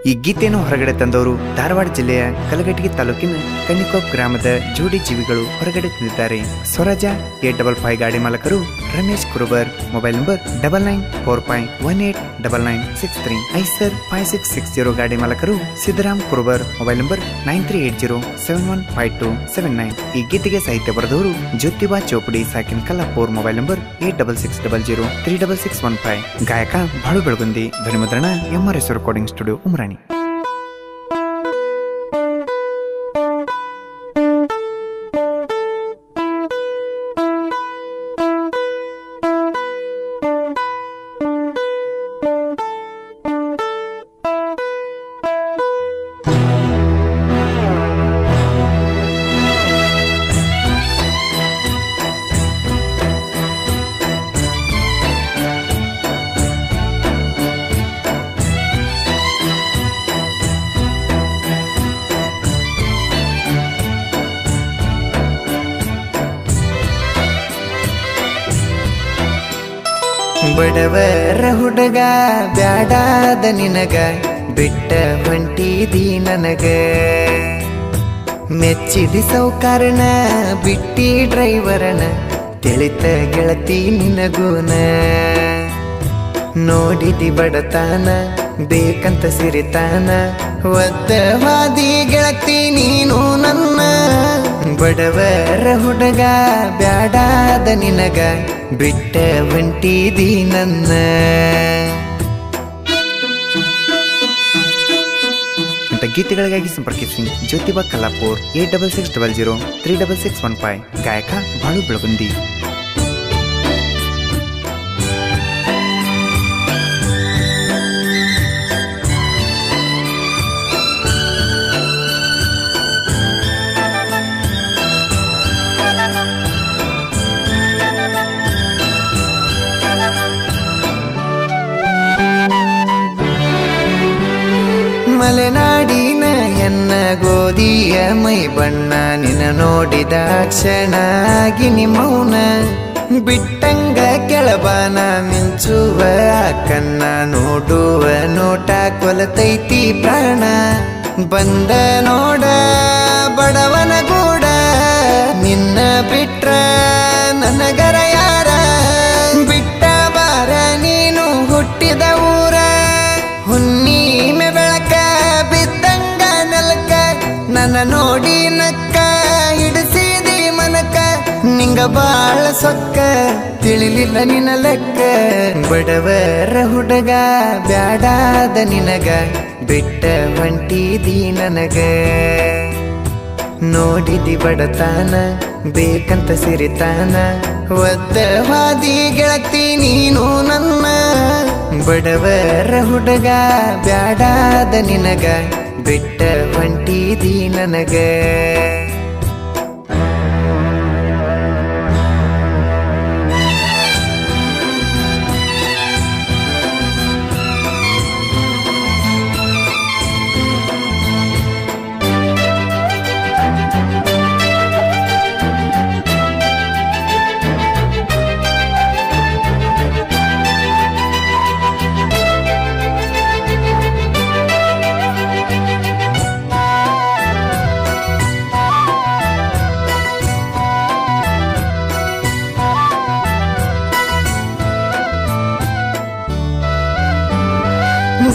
ಈ ಗೀತೆಯನ್ನು ಹೊರಗಡೆ ತಂದವರು ಧಾರವಾಡ ಜಿಲ್ಲೆಯ ಕಲಘಟಗಿ ತಾಲೂಕಿನ ಕಣಿಕೋಪ್ ಗ್ರಾಮದ ಜೋಡಿ ಜೀವಿಗಳು ಹೊರಗಡೆ ತಂದಿದ್ದಾರೆ. ಸ್ವರಾಜ 855 ಗಾಡಿ ಮಾಲಕರು ರಮೇಶ್ ಕುರುಬರ್. Mobile number 9945189963. ಐಸರ್ 5660 ಗಾಡಿ ಮಾಲಕರು ಸಿದ್ದರಾಮ್ ಕುರುಬರ್. Mobile number 9380715279. ಈ ಗೀತೆಗೆ ಸಾಹಿತ್ಯ ಬರೆದವರು ಜ್ಯೋತಿಬಾ ಚೋಪಡಿ ಸಾಕಿನ್ ಕಲ್ಲಾಪುರ್. Mobile number 8660036615. ಗಾಯಕ ಬಾಳು ಬೆಳಗುಂದಿ. ಧ್ವನಿಮುದ್ರಣ MRS ರೆಕಾರ್ಡಿಂಗ್ ಸ್ಟುಡಿಯೋ ಉಮ್ರಾಣಿ. ಬಡವರ ಹುಡುಗ ಬ್ಯಾಡಾದ ನಿನಗ ಬಿಟ್ಟ ಹೊಂಟಿದಿ ನನಗ. ಮೆಚ್ಚಿದಿ ಸೌಕಾರನ ಬಿಟ್ಟಿ ಡ್ರೈವರನ ತಿಳಿತ ಗೆಳತಿ ನಿನಗೂನ. ನೋಡಿದಿ ಬಡತಾನ ಬೇಕಂತ ಸಿರಿತಾನ ಒದ್ದ ಹಾದಿ ಗೆಳತಿ ನೀನು ನನ್ನ. ಬಡವರ ಹುಡುಗ ಬ್ಯಾಡಾದ ನಿನಗ ಬಿಟ್ಟ ಹೊಂಟಿದಿ ನನ್ನ. ಇಂಥ ಗೀತೆಗಳಿಗಾಗಿ ಸಂಪರ್ಕಿಸಿ ಜ್ಯೋತಿಬಾ ಕಲ್ಲಾಪುರ್ 8660036615. ಗಾಯಕ ಬಾಳು ಬೆಳಗುಂದಿ. ಮಲೆನಾಡಿನ ಎನ್ನ ಗೋಧಿಯ ಮೈ ಬಣ್ಣ ನಿನ್ನ ನೋಡಿದ ಕ್ಷಣಾಗಿನಿ ಮೌನ. ಬಿಟ್ಟಂಗ ಕೆಳಬಾನ ಮಿಂಚುವ ಕನ್ನ ನೋಡುವ ನೋಟ ಕೊಲತೈತಿ ಪ್ರಾಣ. ಬಂದ ನೋಡ ಬಡವನ ಗೂಡ ನಿನ್ನ ಬಿಟ್ರ ನನಗರ ಯಾರ. ಬಿಟ್ಟ ಬಾರ ನೀನು ಹುಟ್ಟಿದ ಊರ. ಹುಣ್ಣಿಮೆ ಬೆಳಕ ಬಿದ್ದಂಗ ನೆಲಕ ನನ್ನ ನೋಡಿ ನಕ್ಕ ಹಿಡಿಸಿದಿ ಮನಕ. ನಿಂಗ ಬಾಳ ಸೊಕ್ಕ ತಿಳಿಲಿಲ್ಲ ನಿನ್ನ ಲೆಕ್ಕ. ಬಡವರ ಹುಡುಗ ಬ್ಯಾಡಾದ ನಿನಗ ಬಿಟ್ಟ ಹೊಂಟಿದಿ ನನಗ. ನೋಡಿದಿ ಬಡತಾನ ಬೇಕಂತ ಸಿರಿತಾನ ಒದ್ದ ಹಾದಿ ಗೆಳತಿ ನೀನು ನನ್ನ. ಬಡವರ ಹುಡುಗ ಬ್ಯಾಡಾದ ನಿನಗ ಬಿಟ್ಟ ಹೊಂಟಿದಿ ನನಗ.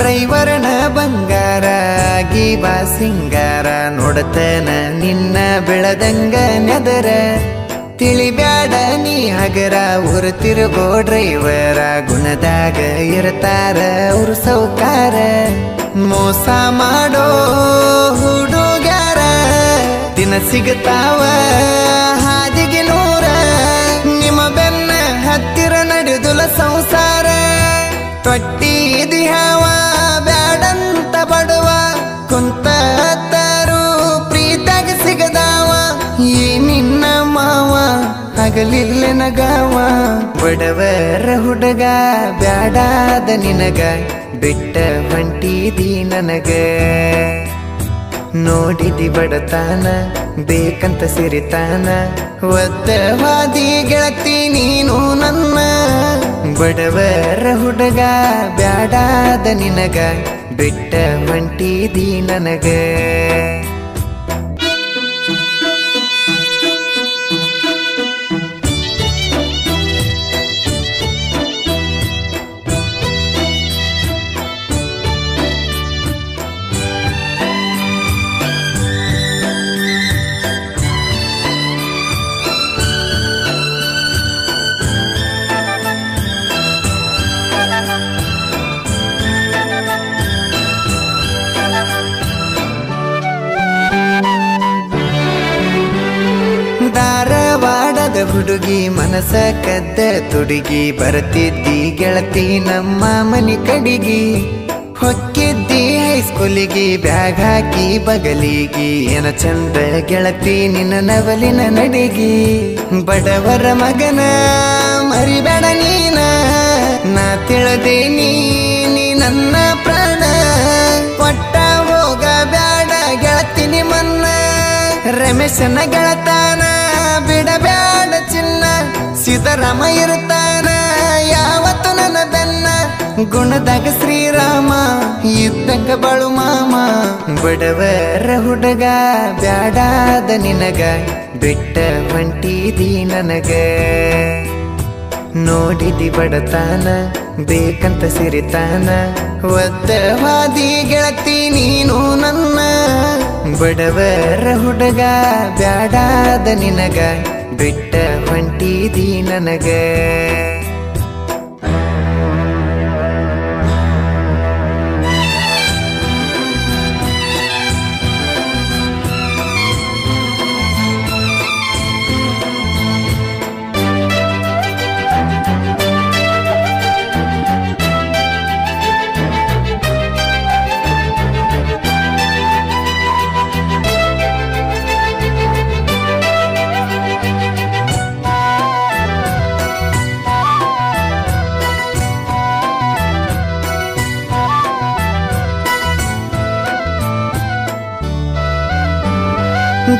ಡ್ರೈವರ್ನ ಬಂಗಾರ ಗೀಬಾ ಸಿಂಗಾರ ನೋಡತನ ನಿನ್ನ ಬೆಳದಂಗ ನೆದರ. ತಿಳಿಬ್ಯಾಡ ನೀ ಹಗರ ಊರು ತಿರುಗೋ ಡ್ರೈವರ ಗುಣದಾಗ ಇರ್ತಾರ ಅವ್ರು ಸೌಕಾರ. ಮೋಸ ಮಾಡೋ ಹುಡುಗಾರ ದಿನ ಸಿಗತಾವ ಹಾದಿಗೆ ನೂರ. ನಿಮ್ಮ ಬೆನ್ನ ಹತ್ತಿರ ನಡೆದುಲ ಸಂಸಾರ. ತೊಟ್ಟಿದಿ ಹಾವ ಬ್ಯಾಡಂತ ಬಡವ ಕುಂತ ಹತ್ತಾರು ಪ್ರೀತಾಗ ಸಿಗದಾವ. ಈ ನಿನ್ನ ಮಾವ ಹಗಲಿಲ್ಲ ನಗಾವ. ಬಡವರ ಹುಡುಗ ಬ್ಯಾಡಾದ ನಿನಗ ಬಿಟ್ಟ ಹೊಂಟಿದಿ ನನಗ. ನೋಡಿದಿ ಬಡತಾನ ಬೇಕಂತ ಸಿರಿತಾನ ಒದ್ದ ಹಾದಿ ಗೆಳತಿ ನೀನು ನನ್ನ. ಬಡವರ ಹುಡುಗ ಬ್ಯಾಡಾದ ನಿನಗ ಬಿಟ್ಟ ಹೊಂಟಿದಿ ನನಗ. ಧಾರವಾಡದ ಹುಡುಗಿ ಮನಸ ಕದ್ದ ತುಡುಗಿ ಬರ್ತಿದ್ದಿ ಗೆಳತಿ ನಮ್ಮ ಮನಿ ಕಡಿಗಿ. ಹೊಕ್ಕಿದ್ದಿ ಹೈಸ್ಕೂಲಿಗಿ ಬ್ಯಾಗ್ ಹಾಕಿ ಬಗಲಿಗಿ ಏನ ಚಂದ ಗೆಳತಿ ನಿನ್ನ ನವಲಿನ ನಡಿಗಿ. ಬಡವರ ಮಗನ ಮರಿಬೇಡ ನೀನ ನಾ ತಿಳಿದೇನಿ ನೀ ನನ್ನ ಪ್ರಾಣ. ಕೊಟ್ಟ ಹೋಗ ಬ್ಯಾಡ ಗೆಳತಿ ನಿಮ್ಮನ್ನ ರಮೇಶನ ಗೆಳತಾನ ಬಿಡಬ್ಯಾಡ ಚಿನ್ನ. ಸಿದ್ದರಾಮ ಇರುತ್ತಾನ ಯಾವತ್ತು ನನ್ನ ಬೆನ್ನ ಗುಣದಾಗ ಶ್ರೀರಾಮ ಇದ್ದಂಗ ಬಾಳು ಮಾಮ. ಬಡವರ ಹುಡುಗ ಬ್ಯಾಡಾದ ನಿನಗ ಬಿಟ್ಟ ಹೊಂಟಿದಿ ನನಗ. ನೋಡಿದಿ ಬಡತಾನ ಬೇಕಂತ ಸಿರಿತಾನ ಒದ್ದವಾದಿ ಗೆಳತಿ ನೀನು ನನ್ನ. ಬಡವರ ಹುಡುಗ ಬ್ಯಾಡಾದ ನಿನಗ ಬಿಟ್ಟ ಹೊಂಟಿದಿ ನನಗ.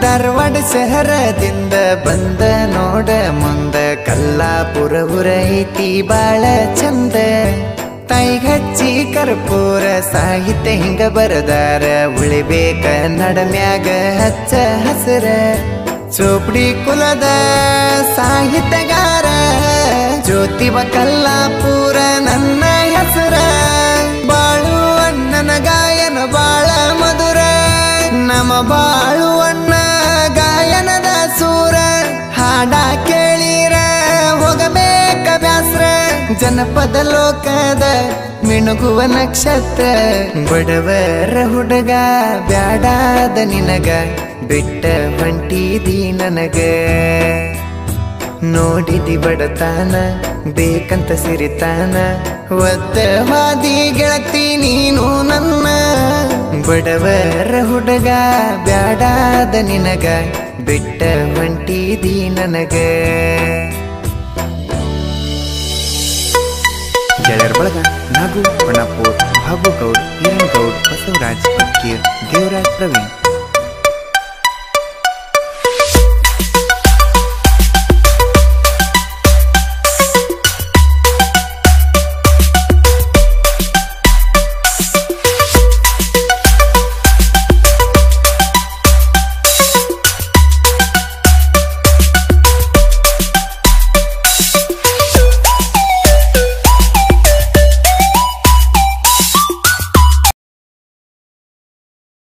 ಧಾರವಾಡ ಶಹರದಿಂದ ಬಂದ ನೋಡ ಮುಂದ ಕಲ್ಲಾಪುರ ಊರೈತಿ ಬಾಳ ಚಂದ. ತಾಯಿಗ್ ಹಚ್ಚಿ ಕರ್ಪೂರ ಸಾಹಿತ್ಯ ಹಿಂಗ ಬರದಾರ ಉಳಿಬೇಕ ನಡಮ್ಯಾಗ ಹಚ್ಚ ಹಸರ. ಚೋಪಡಿ ಕುಲದ ಸಾಹಿತ್ಯಗಾರ ಜ್ಯೋತಿಬ ಕಲ್ಲಾಪುರ ನನ್ನ ಹೆಸರ. ಬಾಳು ಅಣ್ಣನ ಗಾಯನ ಬಾಳ ಮಧುರ ನಮ ಬಾಳು ಅಣ್ಣ ಗಾಯನದ ಸೂರ. ಹಾಡ ಕೇಳಿರ ಹೋಗಬೇಕ ಬ್ಯಾಸ್ರ ಜನಪದ ಲೋಕದ ಮಿಣುಗುವ ನಕ್ಷತ್ರ. ಬಡವರ ಹುಡುಗ ಬ್ಯಾಡಾದ ನಿನಗ ಬಿಟ್ಟ ಹೊಂಟಿದಿ ನನಗ. ನೋಡಿದಿ ಬಡತಾನ ಬೇಕಂತ ಸಿರಿತಾನ ಒದ್ದವಾದಿ ಗೆಳತಿ ನೀನು ನನ್ನ. ಬಡವರ ಹುಡುಗ ಬ್ಯಾಡಾದ ನಿನಗ ಬಿಟ್ಟ ಹೊಂಟಿದಿ ನನಗ. ಗೆಳೆಯರ ಬಳಗ ನಾಗು ಬಣಪೂರ್, ಬಾಬು ಗೌಡ್, ಹಿರಣ್ಗೌಡ್, ಬಸವರಾಜ್, ಅಕ್ಕೀರ್, ದೇವರಾಜ್, ಪ್ರವೀಣ್.